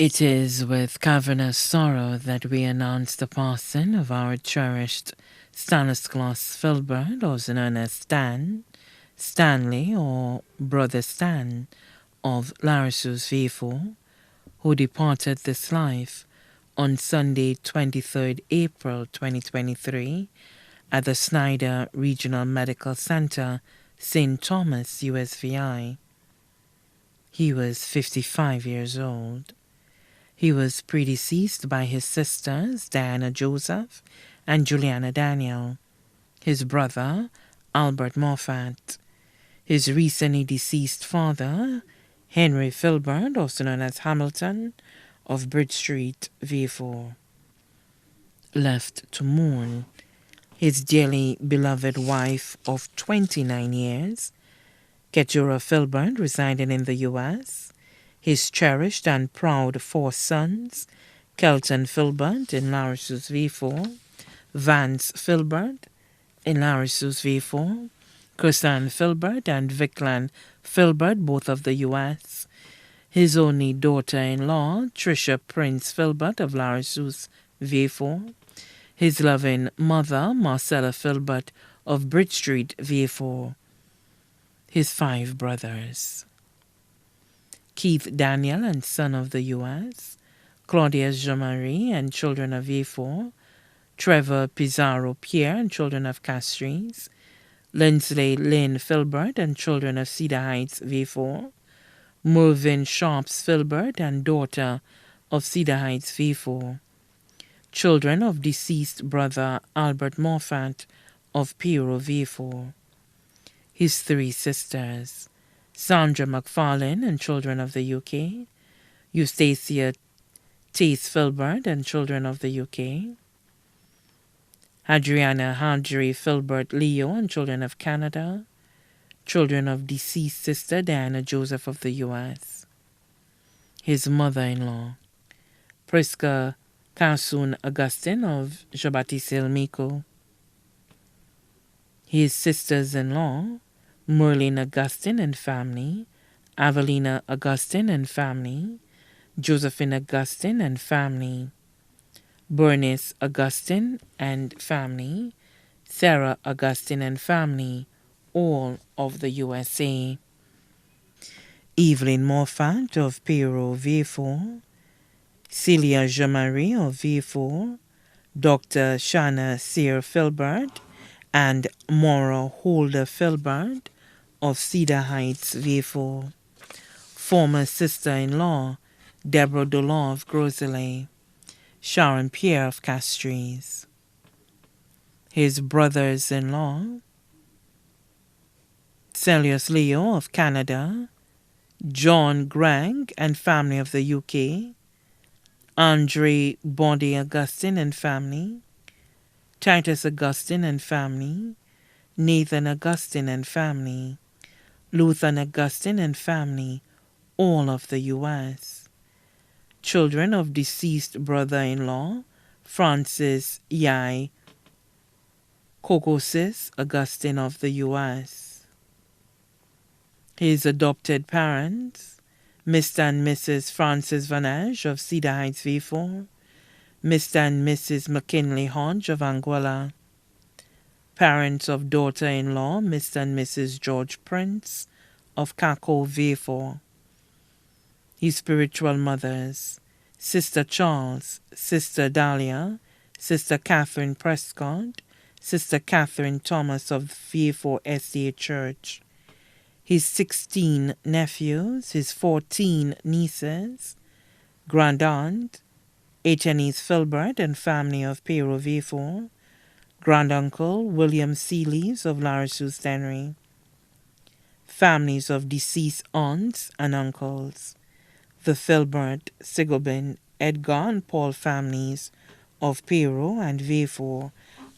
It is with cavernous sorrow that we announce the passing of our cherished Stanislaus Philbert, also known as Stanley, or Brother Stan of Larissus V4, who departed this life on Sunday, 23rd April 2023, at the Snyder Regional Medical Center, St. Thomas, USVI. He was 55 years old. He was predeceased by his sisters, Diana Joseph and Juliana Daniel, his brother, Albert Moffat, his recently deceased father, Henry Philbert, also known as Hamilton, of Bridge Street, V4. Left to mourn his dearly beloved wife of 29 years, Keturah Philbert, residing in the U.S., his cherished and proud 4 sons, Kelton Philbert in Larissus V4, Vance Philbert in Larissus V4, Chrisanne Philbert and Viclan Philbert, both of the U.S., his only daughter-in-law, Tricia Prince Philbert of Larissus V4, his loving mother, Marcella Philbert of Bridge Street V4, his 5 brothers, Keith Daniel and son of the U.S., Claudia Jean-Marie and children of V4, Trevor Pizarro Pierre and children of Castries, Lindsley Lynn Philbert and children of Cedar Heights V4, Mervyn Sharps Philbert and daughter of Cedar Heights V4, children of deceased brother Albert Moffat of Piro V4, his 3 sisters, Sandra McFarlane and children of the UK, Eustacia Tace Philbert and children of the UK, Adriana Hadri Philbert Leo and children of Canada, children of deceased sister Diana Joseph of the U.S., his mother-in-law, Prisca Carsoon Augustine of Jean-Baptiste Miko, his sisters-in-law, Merlin Augustine and family, Avelina Augustine and family, Josephine Augustine and family, Bernice Augustine and family, Sarah Augustine and family, all of the USA, Evelyn Moffat of Piro V4, Celia Jean-Marie of V4, Dr. Shanna Sear Philbert, and Maura Holder Philbert of Cedar Heights V4, former sister-in-law Deborah Dolor of Grosley, Sharon Pierre of Castries, his brothers-in-law Celius Leo of Canada, John Gregg and family of the UK, Andre Body Augustine and family, Titus Augustine and family, Nathan Augustine and family, Luther Augustine and family, all of the U.S., children of deceased brother-in-law, Francis Yai Kokosis Augustine of the U.S., his adopted parents, Mr. and Mrs. Francis Vanage of Cedar Heights V4, Mr. and Mrs. McKinley Hodge of Anguilla, parents of daughter-in-law, Mr. and Mrs. George Prince of Kako V4, his spiritual mothers, Sister Charles, Sister Dahlia, Sister Catherine Prescott, Sister Catherine Thomas of V4 SDA Church, his 16 nephews, his 14 nieces, grand-aunt, H.N.E.'s Philbert and family of Piro V4, granduncle William Seelys of Larissus Dennery, families of deceased aunts and uncles, the Philbert, Sigelbin, Edgar and Paul families of Piro and V4,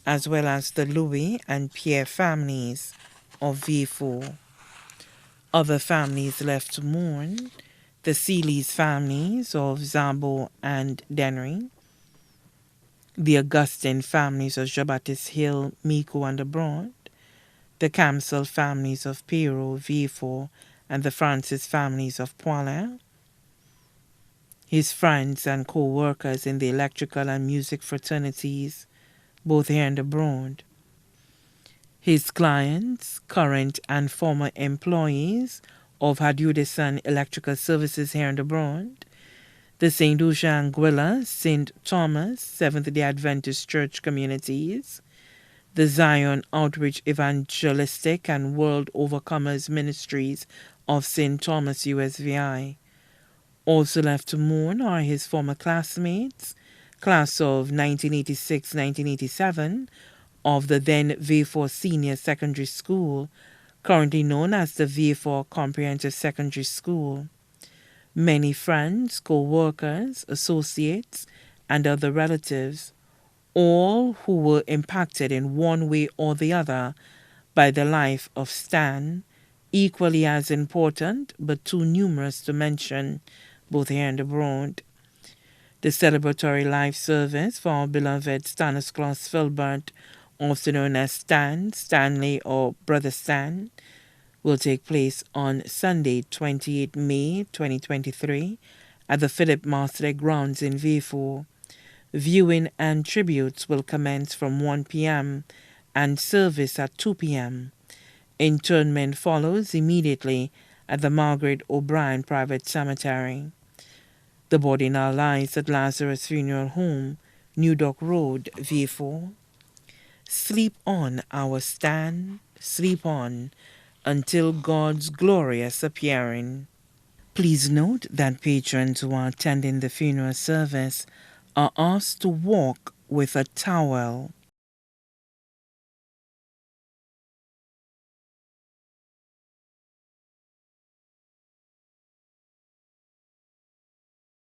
as well as the Louis and Pierre families of V4. Other families left to mourn, the Seelys families of Zabo and Dennery, the Augustine families of Jean-Baptiste Hill, Miko and Abroad, the Camsell families of Piro, V4, and the Francis families of Poilin, his friends and co-workers in the electrical and music fraternities, both here and abroad, his clients, current and former employees of Hadudison Electrical Services here and abroad, the St. Lucia Anguilla, St. Thomas, Seventh-day Adventist Church communities, the Zion Outreach Evangelistic and World Overcomers Ministries of St. Thomas USVI. Also left to mourn are his former classmates, class of 1986-1987, of the then V4 Senior Secondary School, currently known as the V4 Comprehensive Secondary School. Many friends, co-workers, associates, and other relatives, all who were impacted in one way or the other by the life of Stan, equally as important but too numerous to mention, both here and abroad. The celebratory live service for our beloved Stanislaus Philbert, also known as Stan, Stanley, or Brother Stan, will take place on Sunday, 28 May 2023, at the Philip Marsden Grounds in V4. Viewing and tributes will commence from 1 p.m. and service at 2 p.m. Interment follows immediately at the Margaret O'Brien Private Cemetery. The body now lies at Lazarus Funeral Home, New Dock Road, V4. Sleep on, our Stan, sleep on, until God's glorious appearing. Please note that patrons who are attending the funeral service are asked to walk with a towel.